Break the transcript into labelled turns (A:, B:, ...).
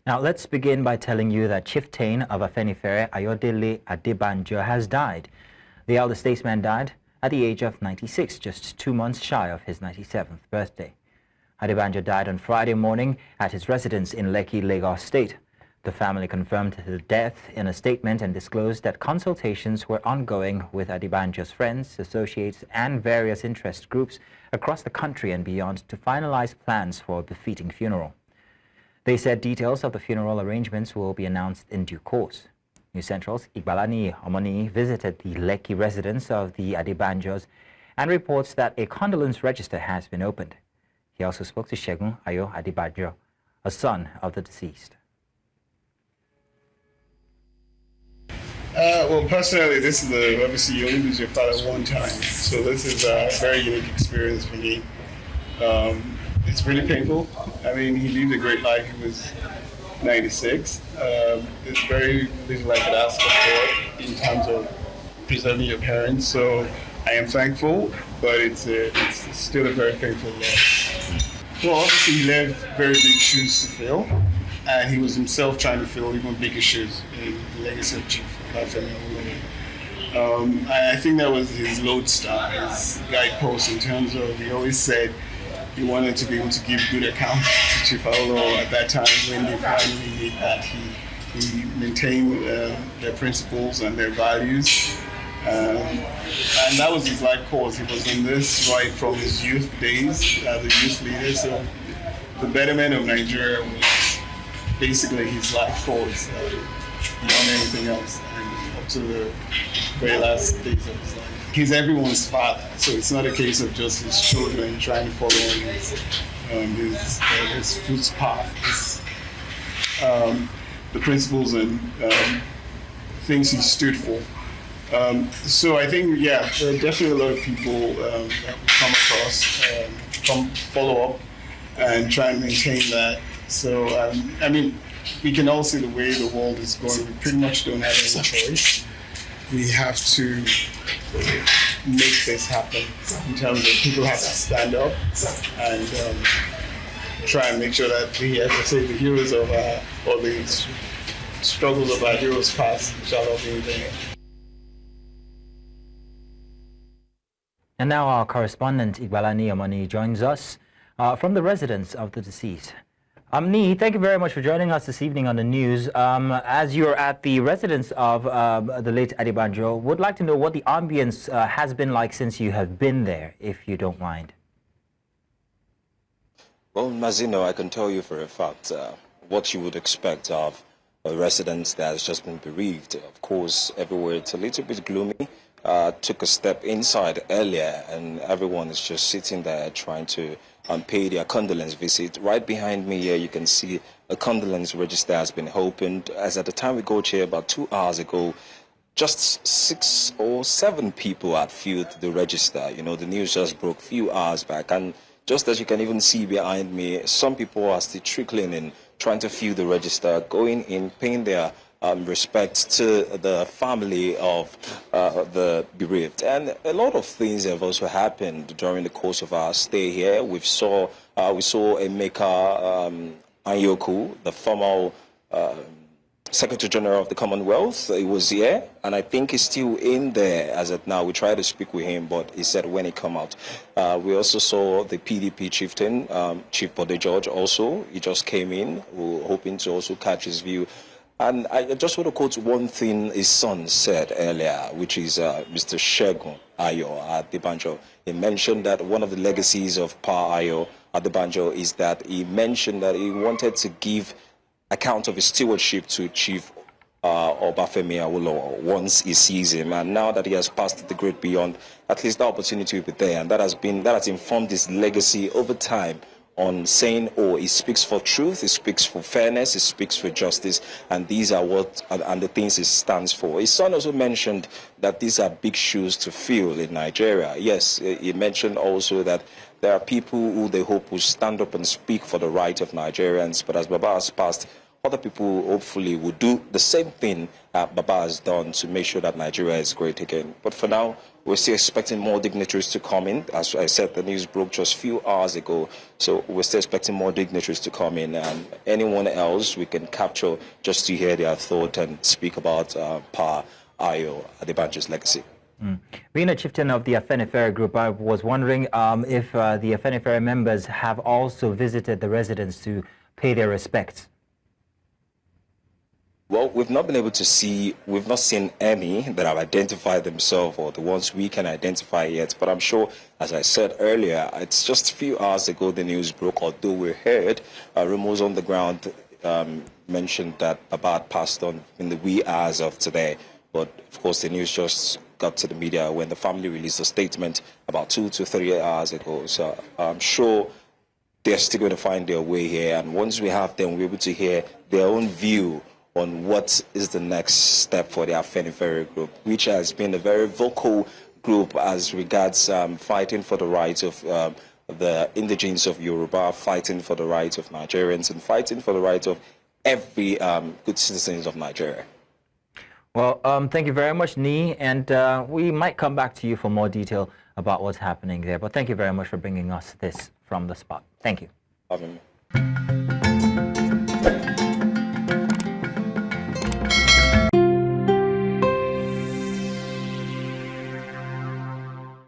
A: Now, let's begin by telling you that Chieftain of Afenifere Ayodele Adebanjo has died. The elder statesman died at the age of 96, just 2 months shy of his 97th birthday. Adebanjo died on Friday morning at his residence in Lekki, Lagos State. The family confirmed the death in a statement and disclosed that consultations were ongoing with Adebanjo's friends, associates, and various interest groups across the country and beyond to finalize plans for a befitting funeral. They said details of the funeral arrangements will be announced in due course. News Central's Igbalaniyi Omoniyi visited the Lekki residence of the Adebanjos and reports that a condolence register has been opened. He also spoke to Segun Ayo-Adebajo, a son of the deceased.
B: Well, personally, this is obviously you only lose your father one time, so this is a very unique experience for me. It's really painful. I mean, he lived a great life. He was 96. There's very little I could ask for in terms of preserving your parents. So I am thankful, but it's still a very painful loss. Well, obviously he left very big shoes to fill, and he was himself trying to fill even bigger shoes in the legacy of Chieftain Ayodele. I think that was his lodestar, his guidepost in terms of he always said he wanted to be able to give good account to Chief Ayodele at that time when they finally did that. He maintained their principles and their values. And that was his life course. He was in this right from his youth days as a youth leader. So the betterment of Nigeria was basically his life course beyond anything else, and up to the very last days of his life. He's everyone's father, so it's not a case of just his children trying to follow his footpath, the principles and things he stood for. So I think, yeah, there are definitely a lot of people that will come across, follow up, and try and maintain that. So, I mean, we can all see the way the world is going. We pretty much don't have any choice. We have to make this happen in terms of people have to stand up and try and make sure that the, as I say, the heroes of or the struggles of our heroes past shall not be in vain.
A: And now our correspondent Igbalaniyi Omoniyi joins us from the residence of the deceased. Ni, thank you very much for joining us this evening on the news. As you're at the residence of the late Adebanjo, would like to know what the ambience has been like since you have been there, if you don't mind.
C: Well, Mazino, I can tell you for a fact what you would expect of a residence that has just been bereaved. Of course, everywhere it's a little bit gloomy. Took a step inside earlier, and everyone is just sitting there trying to pay their condolence visit. Right behind me here, you can see a condolence register has been opened. As at the time we got here about 2 hours ago, just 6 or 7 people had filled the register. You know, the news just broke a few hours back, and just as you can even see behind me, some people are still trickling in, trying to fill the register, going in, paying their respect to the family of the bereaved. And a lot of things have also happened during the course of our stay here. We saw Emeka Anyoku, the former Secretary General of the Commonwealth. He was here, and I think he's still in there as of now. We tried to speak with him, but he said when he come out. We also saw the PDP chieftain, Chief Bode George also. He just came in. We were hoping to also catch his view. And I just want to quote one thing his son said earlier, which is Mr. Segun Ayo-Adebajo. He mentioned that one of the legacies of Pa Ayo-Adebanjo is that he mentioned that he wanted to give account of his stewardship to Chief Obafemi Awolowo once he sees him. And now that he has passed the great beyond, at least the opportunity will be there. And that has informed his legacy over time on saying, oh, he speaks for truth, he speaks for fairness, he speaks for justice, and these are and the things he stands for. His son also mentioned that these are big shoes to fill in Nigeria. Yes, he mentioned also that there are people who they hope will stand up and speak for the right of Nigerians, but as Baba has passed, other people hopefully will do the same thing Baba has done to make sure that Nigeria is great again. But for now, we're still expecting more dignitaries to come in. As I said, the news broke just a few hours ago. So we're still expecting more dignitaries to come in, and anyone else we can capture just to hear their thought and speak about Pa Ayo-Adebanjo's legacy.
A: Being a chieftain of the Afenifere group, I was wondering if the Afenifere members have also visited the residence to pay their respects.
C: Well, we've not been able to see, we've not seen any that have identified themselves or the ones we can identify yet. But I'm sure, as I said earlier, it's just a few hours ago the news broke, although we heard rumors on the ground mentioned that Baba passed on in the wee hours of today. But of course, the news just got to the media when the family released a statement about 2 to 3 hours ago. So I'm sure they're still going to find their way here. And once we have them, we're able to hear their own view on what is the next step for the Afenifere group, which has been a very vocal group as regards fighting for the rights of the indigenes of Yoruba, fighting for the rights of Nigerians, and fighting for the rights of every good citizens of Nigeria.
A: Well, thank you very much, Ni, and we might come back to you for more detail about what's happening there. But thank you very much for bringing us this from the spot. Thank you.
C: Having me.